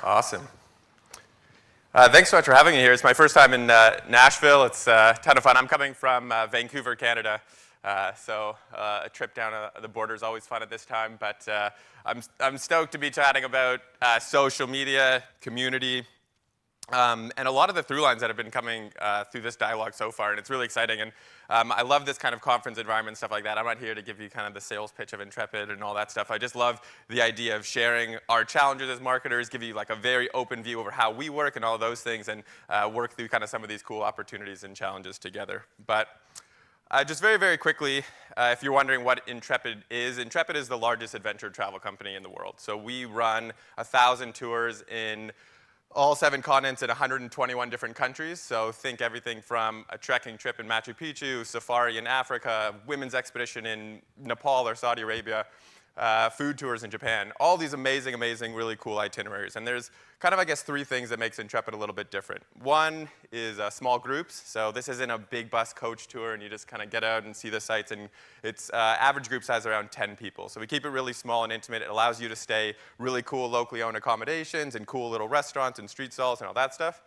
Awesome. Thanks so much for having me here. It's my first time in Nashville. It's a ton of fun. I'm coming from Vancouver, Canada, so a trip down the border is always fun at this time. But I'm stoked to be chatting about social media, community, and a lot of the through lines that have been coming through this dialogue so far, and it's really exciting. And I love this kind of conference environment and stuff like that. I'm not here to give you kind of the sales pitch of Intrepid and all that stuff. I just love the idea of sharing our challenges as marketers, give you like a very open view over how we work and all those things, and work through kind of some of these cool opportunities and challenges together. But just very, very quickly, if you're wondering what Intrepid is the largest adventure travel company in the world. So we run 1,000 tours in all 7 continents in 121 different countries. So think everything from a trekking trip in Machu Picchu, safari in Africa, women's expedition in Nepal or Saudi Arabia, food tours in Japan. All these amazing, amazing, really cool itineraries. And there's kind of, I guess, 3 things that makes Intrepid a little bit different. One is small groups. So this isn't a big bus coach tour and you just kind of get out and see the sights. And it's average group size around 10 people. So we keep it really small and intimate. It allows you to stay really cool locally owned accommodations and cool little restaurants and street stalls and all that stuff.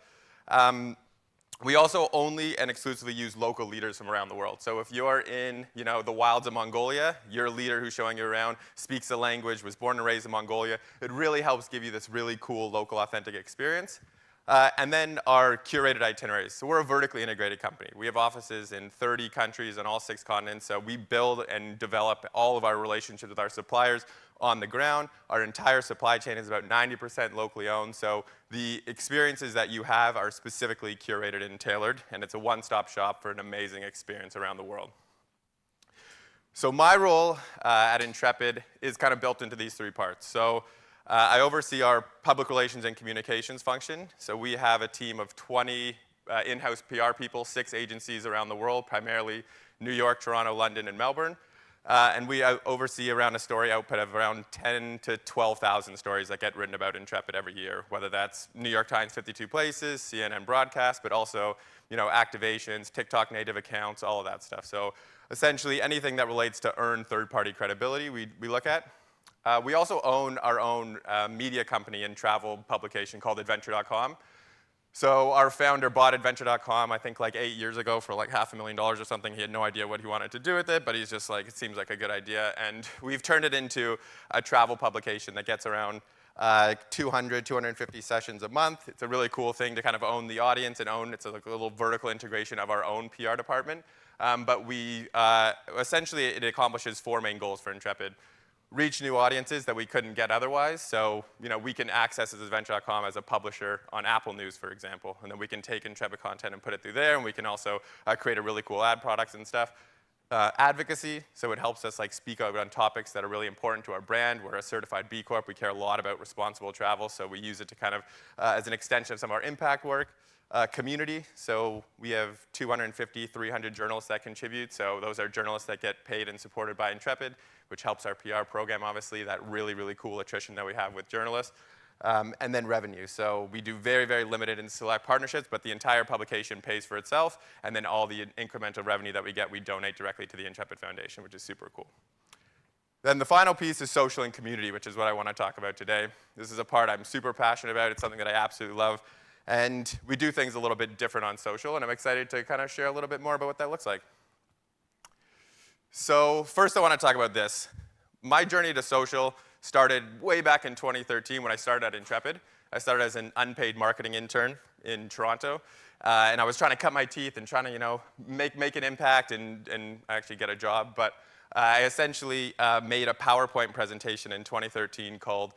We also only and exclusively use local leaders from around the world. So if you're in, the wilds of Mongolia, your leader who's showing you around speaks the language, was born and raised in Mongolia. It really helps give you this really cool, local, authentic experience. And then our curated itineraries. So we're a vertically integrated company. We have offices in 30 countries on all 6 continents. So we build and develop all of our relationships with our suppliers on the ground. Our entire supply chain is about 90% locally owned. So the experiences that you have are specifically curated and tailored. And it's a one-stop shop for an amazing experience around the world. So my role at Intrepid is kind of built into these 3 parts. So I oversee our public relations and communications function. So we have a team of 20 in-house PR people, 6 agencies around the world, primarily New York, Toronto, London, and Melbourne. And we oversee around a story output of around 10 to 12,000 stories that get written about Intrepid every year, whether that's New York Times 52 Places, CNN broadcast, but also activations, TikTok native accounts, all of that stuff. So essentially anything that relates to earned third-party credibility we look at. We also own our own media company and travel publication called Adventure.com. So our founder bought Adventure.com, I think like 8 years ago for like $500,000 or something. He had no idea what he wanted to do with it, but he's just like, it seems like a good idea. And we've turned it into a travel publication that gets around 200, 250 sessions a month. It's a really cool thing to kind of own the audience and it's like a little vertical integration of our own PR department. But we, essentially it accomplishes 4 main goals for Intrepid. Reach new audiences that we couldn't get otherwise. So, we can access as Adventure.com as a publisher on Apple News, for example. And then we can take Intrepid content and put it through there. And we can also create a really cool ad products and stuff. Advocacy, so it helps us speak out on topics that are really important to our brand. We're a certified B Corp. We care a lot about responsible travel. So we use it to kind of, as an extension of some of our impact work. Community, so we have 250, 300 journalists that contribute. So those are journalists that get paid and supported by Intrepid, which helps our PR program, obviously, that really, really cool attrition that we have with journalists. And then revenue. So we do very, very limited and select partnerships, but the entire publication pays for itself. And then all the incremental revenue that we get, we donate directly to the Intrepid Foundation, which is super cool. Then the final piece is social and community, which is what I want to talk about today. This is a part I'm super passionate about. It's something that I absolutely love. And we do things a little bit different on social, and I'm excited to kind of share a little bit more about what that looks like. So first I want to talk about this. My journey to social started way back in 2013 when I started at Intrepid. I started as an unpaid marketing intern in Toronto, and I was trying to cut my teeth and trying to, make an impact and actually get a job. But I essentially made a PowerPoint presentation in 2013 called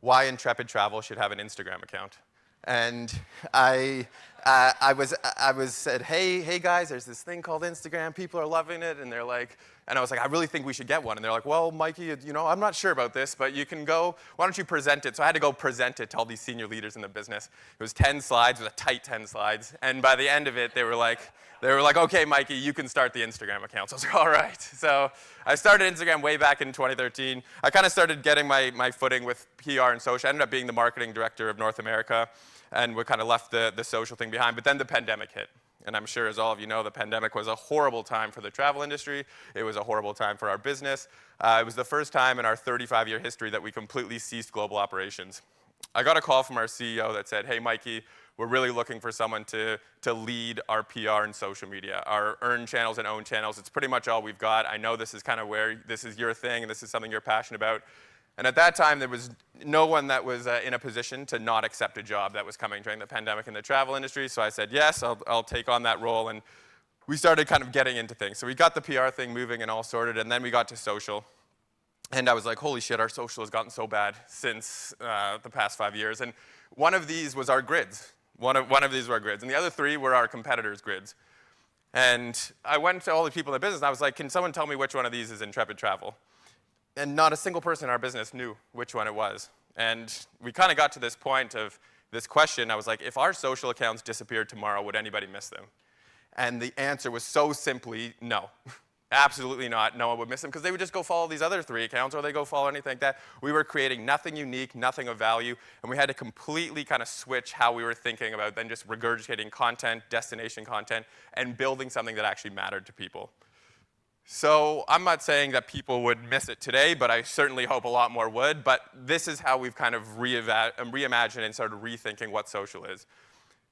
Why Intrepid Travel Should Have an Instagram Account. And I said, hey guys, there's this thing called Instagram. People are loving it, and they're like, and I was like, I really think we should get one. And they're like, well, Mikey, I'm not sure about this, but you can go. Why don't you present it? So I had to go present it to all these senior leaders in the business. It was 10 slides, it was a tight 10 slides, and by the end of it, they were like, okay, Mikey, you can start the Instagram account. So I was like, all right. So I started Instagram way back in 2013. I kind of started getting my footing with PR and social. I ended up being the marketing director of North America, and we kind of left the social thing behind. But then the pandemic hit. And I'm sure, as all of you know, the pandemic was a horrible time for the travel industry. It was a horrible time for our business. It was the first time in our 35-year history that we completely ceased global operations. I got a call from our CEO that said, hey, Mikey, we're really looking for someone to lead our PR and social media, our earned channels and owned channels. It's pretty much all we've got. I know this is kind of where this is your thing and this is something you're passionate about. And at that time, there was no one that was in a position to not accept a job that was coming during the pandemic in the travel industry. So I said, yes, I'll take on that role. And we started kind of getting into things. So we got the PR thing moving and all sorted, and then we got to social. And I was like, holy shit, our social has gotten so bad since the past 5 years. And one of these was our grids. One of these were our grids. And the other three were our competitors' grids. And I went to all the people in the business, and I was like, can someone tell me which one of these is Intrepid Travel? And not a single person in our business knew which one it was. And we kind of got to this point of this question. I was like, if our social accounts disappeared tomorrow, would anybody miss them? And the answer was so simply no. Absolutely not. No one would miss them because they would just go follow these other 3 accounts or they go follow anything like that. We were creating nothing unique, nothing of value, and we had to completely kind of switch how we were thinking about then just regurgitating content, destination content, and building something that actually mattered to people. So I'm not saying that people would miss it today, but I certainly hope a lot more would. But this is how we've kind of reimagined and started rethinking what social is.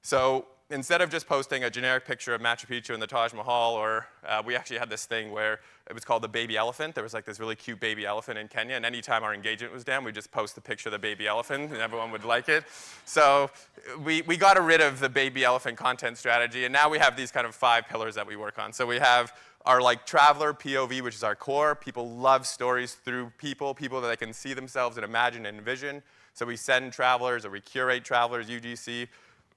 So instead of just posting a generic picture of Machu Picchu and the Taj Mahal, or we actually had this thing where it was called the baby elephant. There was like this really cute baby elephant in Kenya, and anytime our engagement was down, we'd just post the picture of the baby elephant, and everyone would like it. So we got rid of the baby elephant content strategy, and now we have these kind of 5 pillars that we work on. So we have our like traveler POV, which is our core. People love stories through people that they can see themselves and imagine and envision. So we send travelers, or we curate travelers, UGC.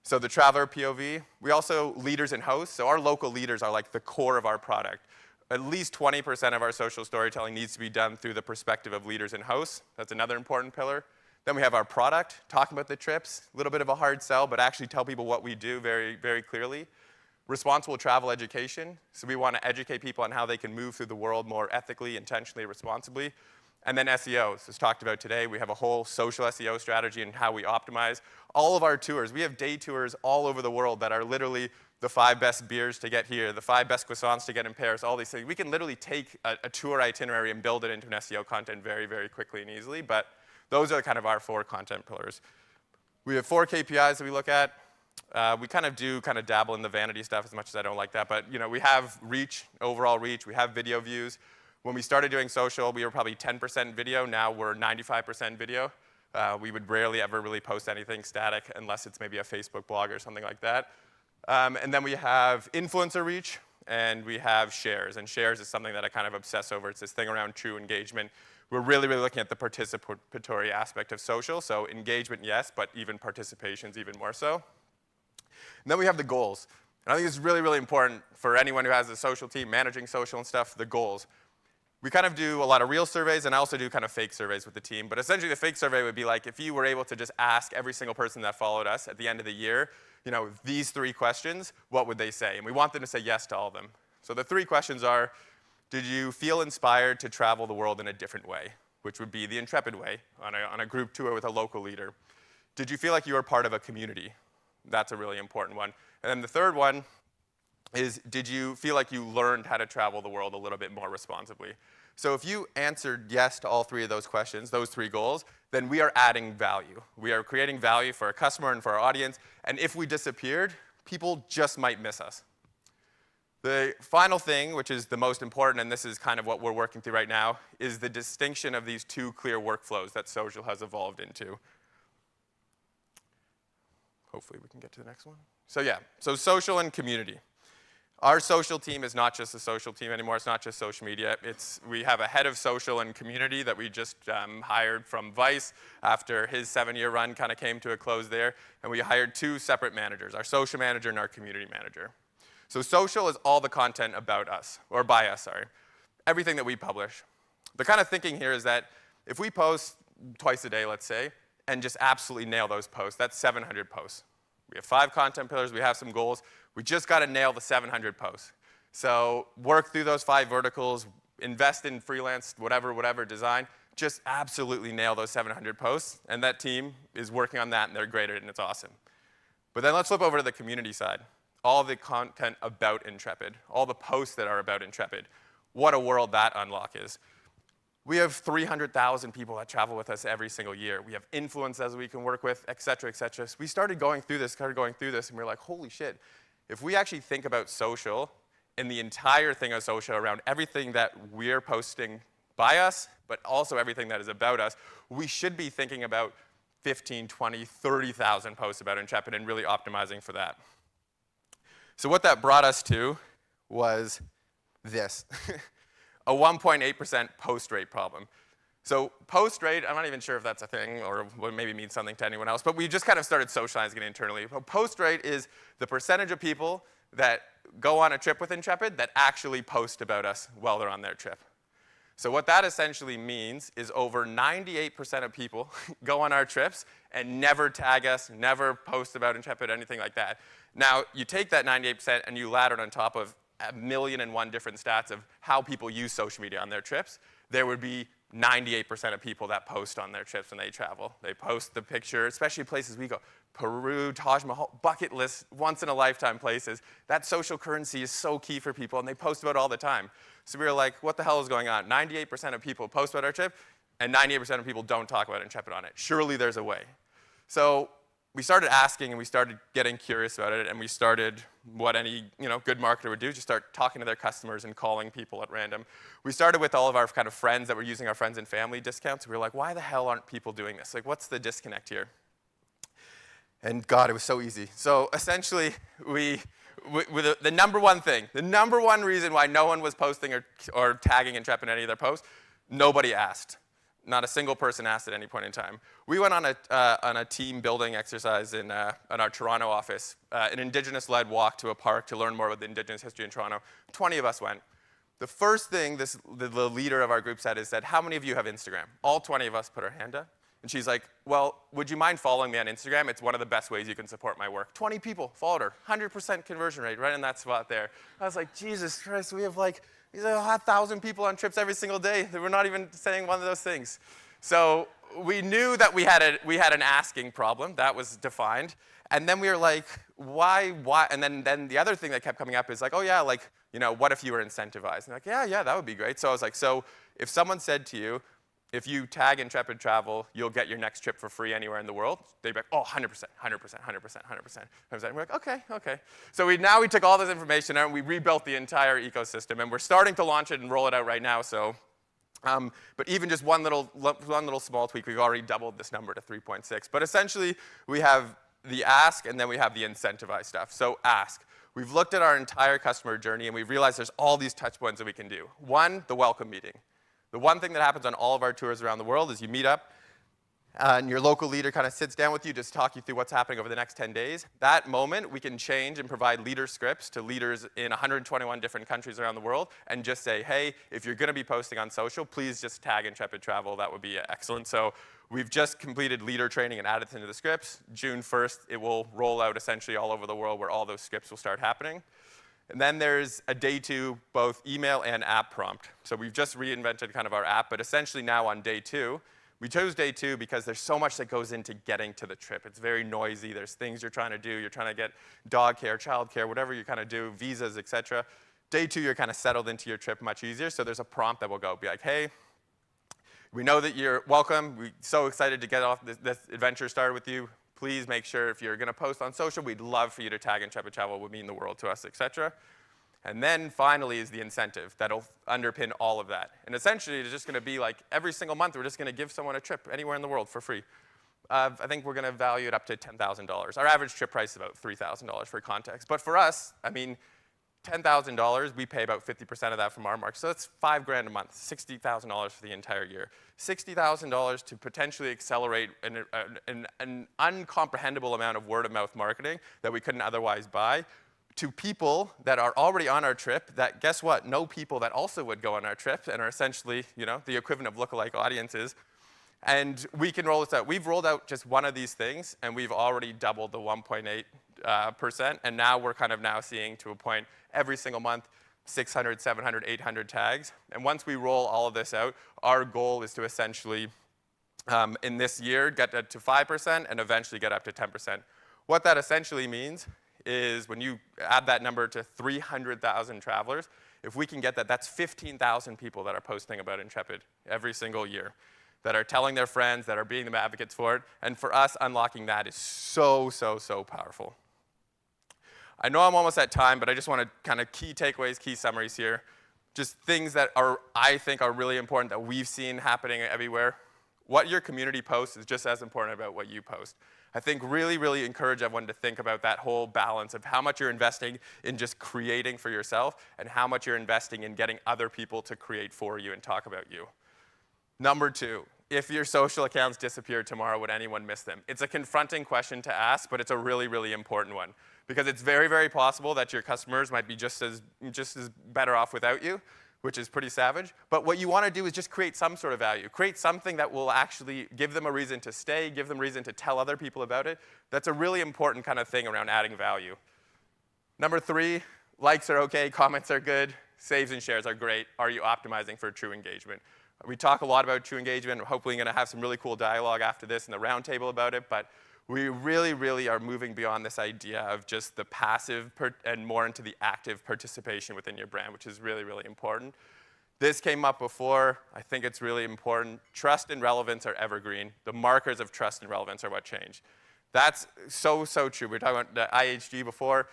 So the traveler POV. We also leaders and hosts. So our local leaders are like the core of our product. At least 20% of our social storytelling needs to be done through the perspective of leaders and hosts. That's another important pillar. Then we have our product, talking about the trips, a little bit of a hard sell, but actually tell people what we do very, very clearly. Responsible travel education. So we want to educate people on how they can move through the world more ethically, intentionally, responsibly. And then SEO, so as talked about today, we have a whole social SEO strategy and how we optimize. All of our tours, we have day tours all over the world that are literally the 5 best beers to get here, the 5 best croissants to get in Paris, all these things. We can literally take a tour itinerary and build it into an SEO content very, very quickly and easily, but those are kind of our 4 content pillars. We have 4 KPIs that we look at. We kind of dabble in the vanity stuff as much as I don't like that, but we have reach, overall reach, we have video views. When we started doing social, we were probably 10% video. Now we're 95% video. We would rarely ever really post anything static unless it's maybe a Facebook blog or something like that. And then we have influencer reach, and we have shares. And shares is something that I kind of obsess over. It's this thing around true engagement. We're really, really looking at the participatory aspect of social. So engagement, yes, but even participation's even more so. And then we have the goals. And I think it's really, really important for anyone who has a social team, managing social and stuff, the goals. We kind of do a lot of real surveys, and I also do kind of fake surveys with the team. But essentially, the fake survey would be like if you were able to just ask every single person that followed us at the end of the year, these 3 questions, what would they say? And we want them to say yes to all of them. So the 3 questions are, did you feel inspired to travel the world in a different way, which would be the Intrepid way, on a group tour with a local leader? Did you feel like you were part of a community? That's a really important one. And then the third one is, did you feel like you learned how to travel the world a little bit more responsibly? So if you answered yes to all 3 of those questions, those 3 goals, then we are adding value. We are creating value for our customer and for our audience. And if we disappeared, people just might miss us. The final thing, which is the most important, and this is kind of what we're working through right now, is the distinction of these 2 clear workflows that social has evolved into. Hopefully we can get to the next one. So social and community. Our social team is not just a social team anymore. It's not just social media. We have a head of social and community that we just hired from Vice after his 7-year run kind of came to a close there. And we hired 2 separate managers, our social manager and our community manager. So social is all the content about us, or by us, sorry. Everything that we publish. The kind of thinking here is that if we post twice a day, let's say, and just absolutely nail those posts, that's 700 posts. We have 5 content pillars. We have some goals. We just got to nail the 700 posts. So work through those 5 verticals, invest in freelance, whatever design. Just absolutely nail those 700 posts. And that team is working on that, and they're great at it, and it's awesome. But then let's flip over to the community side. All the content about Intrepid, all the posts that are about Intrepid. What a world that unlock is. We have 300,000 people that travel with us every single year. We have influencers we can work with, et cetera, et cetera. So we started going through this, and we were like, holy shit, if we actually think about social and the entire thing of social around everything that we're posting by us, but also everything that is about us, we should be thinking about 15, 20, 30,000 posts about Intrepid and really optimizing for that. So what that brought us to was this, a 1.8% post rate problem. So post rate, I'm not even sure if that's a thing or what maybe means something to anyone else, but we just kind of started socializing it internally. Post rate is the percentage of people that go on a trip with Intrepid that actually post about us while they're on their trip. So what that essentially means is over 98% of people go on our trips and never tag us, never post about Intrepid, anything like that. Now, you take that 98% and you ladder it on top of 1,000,001 different stats of how people use social media on their trips. There would be 98% of people that post on their trips when they travel. They post the picture, especially places we go. Peru, Taj Mahal, bucket list, once-in-a-lifetime places. That social currency is so key for people, and they post about it all the time. So we were like, what the hell is going on? 98% of people post about our trip, and 98% of people don't talk about Intrepid on it. Surely there's a way. So we started asking, and we started getting curious about it, and we started what any good marketer would do, just start talking to their customers and calling people at random. We started with all of our kind of friends that were using our friends and family discounts. We were like, why the hell aren't people doing this? Like, what's the disconnect here? And God, it was so easy. So essentially, the number one thing, the number one reason why no one was posting or tagging Intrepid in any of their posts, nobody asked. Not a single person asked at any point in time. We went on a team building exercise in our Toronto office, an Indigenous-led walk to a park to learn more about the Indigenous history in Toronto. 20 of us went. The first thing the leader of our group said, how many of you have Instagram? All 20 of us put our hand up. And she's like, well, would you mind following me on Instagram? It's one of the best ways you can support my work. 20 people followed her, 100% conversion rate right in that spot there. I was like, Jesus Christ, we have like 1,000 people on trips every single day. We're not even saying one of those things. So we knew that we had an asking problem. That was defined. And then we were like, why? And then the other thing that kept coming up is like, oh yeah, like, what if you were incentivized? And like, yeah, that would be great. So I was like, so if someone said to you, if you tag Intrepid Travel, you'll get your next trip for free anywhere in the world. They'd be like, oh, 100%, 100%, 100%, 100%. And we're like, okay. So we took all this information and we rebuilt the entire ecosystem, and we're starting to launch it and roll it out right now. So, but even just one little small tweak, we've already doubled this number to 3.6. But essentially, we have the ask and then we have the incentivize stuff. So ask. We've looked at our entire customer journey and we've realized there's all these touch points that we can do. One, the welcome meeting. The one thing that happens on all of our tours around the world is you meet up, and your local leader kind of sits down with you, just talk you through what's happening over the next 10 days. That moment, we can change and provide leader scripts to leaders in 121 different countries around the world and just say, hey, if you're going to be posting on social, please just tag Intrepid Travel. That would be excellent. So we've just completed leader training and added it into the scripts. June 1st, it will roll out essentially all over the world where all those scripts will start happening. And then there's a day 2, both email and app prompt. So we've just reinvented kind of our app, but essentially now on day 2, we chose day 2 because there's so much that goes into getting to the trip. It's very noisy. There's things you're trying to do. You're trying to get dog care, child care, whatever you kind of do, visas, et cetera. Day 2, you're kind of settled into your trip much easier. So there's a prompt that will go, be like, hey, we know that you're welcome. We're so excited to get off this adventure started with you. Please make sure if you're going to post on social, we'd love for you to tag Intrepid Travel. It would mean the world to us, et cetera. And then finally is the incentive that'll underpin all of that. And essentially, it's just going to be like every single month, we're just going to give someone a trip anywhere in the world for free. I think we're going to value it up to $10,000. Our average trip price is about $3,000 for context. But for us, I mean, $10,000, we pay about 50% of that from our market. So that's $5,000 a month, $60,000 for the entire year. $60,000 to potentially accelerate an uncomprehendable amount of word-of-mouth marketing that we couldn't otherwise buy to people that are already on our trip that, guess what, know people that also would go on our trip and are essentially, the equivalent of lookalike audiences. And we can roll this out. We've rolled out just one of these things, and we've already doubled the 1.8%. And now we're kind of seeing to a point every single month, 600, 700, 800 tags. And once we roll all of this out, our goal is to essentially, in this year, get that to 5% and eventually get up to 10%. What that essentially means is when you add that number to 300,000 travelers, If we can get that, that's 15,000 people that are posting about Intrepid every single year, that are telling their friends, that are being the advocates for it. And for us, unlocking that is so, so, so powerful. I know I'm almost at time, but I just want to kind of key takeaways, key summaries here. Just things that I think are really important that we've seen happening everywhere. What your community posts is just as important about what you post. I think really, really encourage everyone to think about that whole balance of how much you're investing in just creating for yourself and how much you're investing in getting other people to create for you and talk about you. Number 2, if your social accounts disappear tomorrow, would anyone miss them? It's a confronting question to ask, but it's a really, really important one. Because it's very, very possible that your customers might be just as better off without you, which is pretty savage. But what you want to do is just create some sort of value. Create something that will actually give them a reason to stay, give them a reason to tell other people about it. That's a really important kind of thing around adding value. Number 3, likes are okay, comments are good, saves and shares are great. Are you optimizing for true engagement? We talk a lot about true engagement. We're hopefully going to have some really cool dialogue after this in the roundtable about it. But we really, really are moving beyond this idea of just the passive and more into the active participation within your brand, which is really, really important. This came up before. I think it's really important. Trust and relevance are evergreen. The markers of trust and relevance are what change. That's so, so true. We were talking about the IHG before.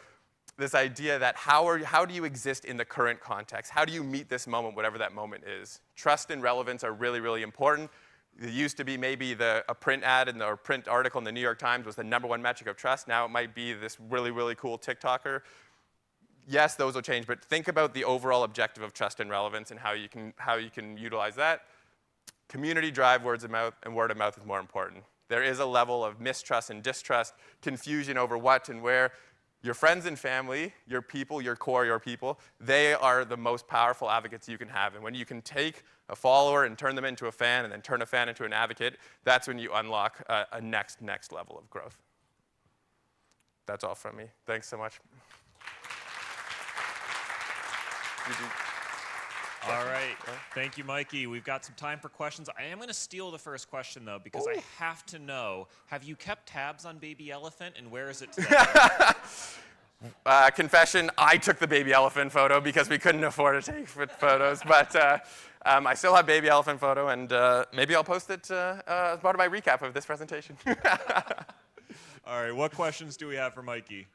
This idea that how do you exist in the current context? How do you meet this moment, whatever that moment is? Trust and relevance are really, really important. It used to be maybe a print ad or print article in the New York Times was the #1 metric of trust. Now it might be this really, really cool TikToker. Yes, those will change, but think about the overall objective of trust and relevance and how you can utilize that. Community drive words of mouth, and word of mouth is more important. There is a level of mistrust and distrust, confusion over what and where. Your friends and family, your people, your core, your people, they are the most powerful advocates you can have. And when you can take a follower and turn them into a fan and then turn a fan into an advocate, that's when you unlock a next level of growth. That's all from me. Thanks so much. All right. Thank you, Mikey. We've got some time for questions. I am going to steal the first question, though, because I have to know, have you kept tabs on Baby Elephant, and where is it today? Confession, I took the baby elephant photo because we couldn't afford to take photos. But I still have baby elephant photo, and maybe I'll post it as part of my recap of this presentation. All right. What questions do we have for Mikey?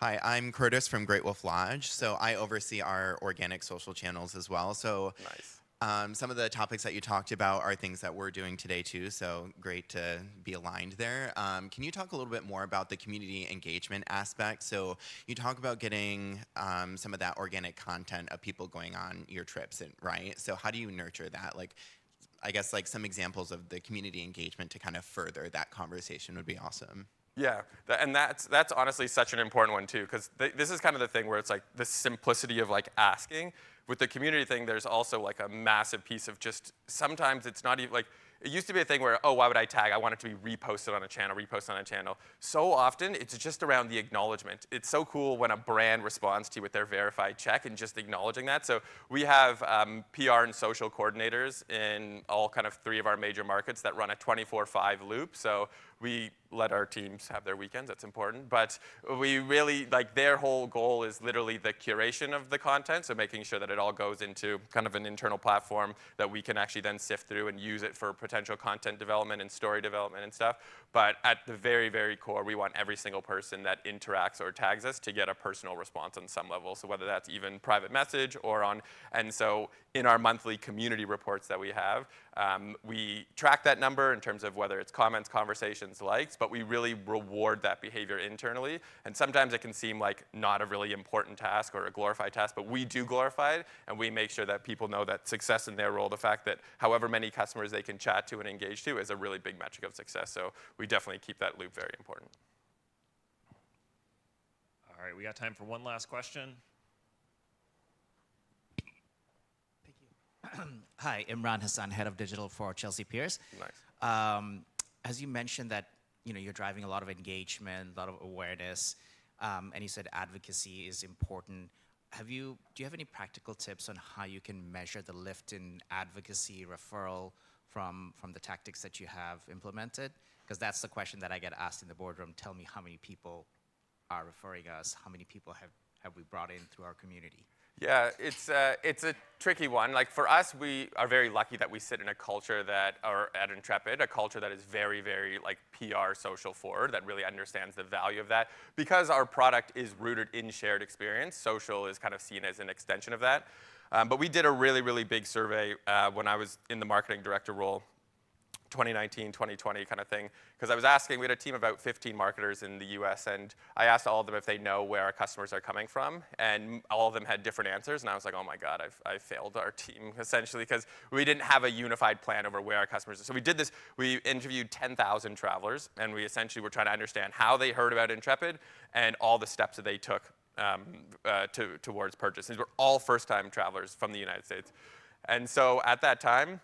Hi, I'm Curtis from Great Wolf Lodge. So I oversee our organic social channels as well. So nice. Some of the topics that you talked about are things that we're doing today too. So great to be aligned there. Can you talk a little bit more about the community engagement aspect? So you talk about getting some of that organic content of people going on your trips, right? So how do you nurture that? Like, I guess like some examples of the community engagement to kind of further that conversation would be awesome. Yeah, and that's honestly such an important one too, because this is kind of the thing where it's like the simplicity of like asking. With the community thing, there's also like a massive piece of just, sometimes it's not even like, it used to be a thing where, oh, why would I tag? I want it to be reposted on a channel, So often, it's just around the acknowledgement. It's so cool when a brand responds to you with their verified check and just acknowledging that. So we have PR and social coordinators in all kind of 3 of our major markets that run a 24/5 loop. So we let our teams have their weekends, that's important. But we really, like, their whole goal is literally the curation of the content, so making sure that it all goes into kind of an internal platform that we can actually then sift through and use it for potential content development and story development and stuff. But at the very, very core, we want every single person that interacts or tags us to get a personal response on some level. So whether that's even private message or on, and so in our monthly community reports that we have, we track that number in terms of whether it's comments, conversations, likes, but we really reward that behavior internally. And sometimes it can seem like not a really important task or a glorified task, but we do glorify it, and we make sure that people know that success in their role, the fact that however many customers they can chat to and engage to is a really big metric of success. So we definitely keep that loop very important. All right, we got time for one last question. Hi, Imran Hassan, Head of Digital for Chelsea Peers. Nice. As you mentioned that you're driving a lot of engagement, a lot of awareness, and you said advocacy is important. Do you have any practical tips on how you can measure the lift in advocacy referral from the tactics that you have implemented? Because that's the question that I get asked in the boardroom. Tell me how many people are referring us? How many people have we brought in through our community? Yeah, it's a tricky one. Like for us, we are very lucky that we sit in a culture or at Intrepid, a culture that is very, very like PR social forward, that really understands the value of that. Because our product is rooted in shared experience, social is kind of seen as an extension of that. But we did a really, really big survey when I was in the marketing director role, 2019, 2020 kind of thing, because I was asking, we had a team of about 15 marketers in the US, and I asked all of them if they know where our customers are coming from, and all of them had different answers, and I was like, oh my God, I've failed our team, essentially, because we didn't have a unified plan over where our customers are. So we did this, we interviewed 10,000 travelers, and we essentially were trying to understand how they heard about Intrepid and all the steps that they took towards purchase. These were all first-time travelers from the United States. And so at that time,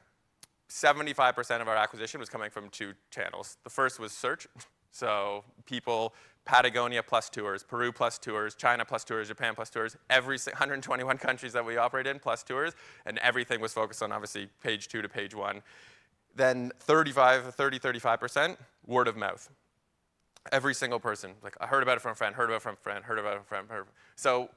75% of our acquisition was coming from 2 channels. The first was search. So people, Patagonia plus tours, Peru plus tours, China plus tours, Japan plus tours, every 121 countries that we operate in plus tours, and everything was focused on obviously page 2 to page 1. Then 35%, word of mouth. Every single person, like I heard about it from a friend, heard about it from a friend, heard about it from a friend. So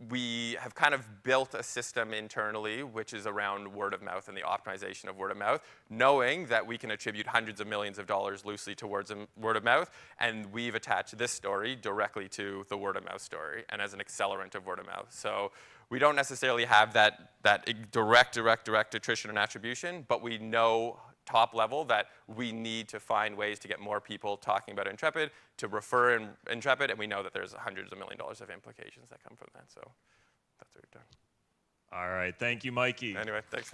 we have kind of built a system internally which is around word of mouth and the optimization of word of mouth, knowing that we can attribute hundreds of millions of dollars loosely towards word of mouth, and we've attached this story directly to the word of mouth story and as an accelerant of word of mouth. So we don't necessarily have that direct attrition and attribution, but we know top level that we need to find ways to get more people talking about Intrepid, to refer in Intrepid, and we know that there's hundreds of million dollars of implications that come from that. So that's what we've done. All right. Thank you, Mikey. Anyway, thanks.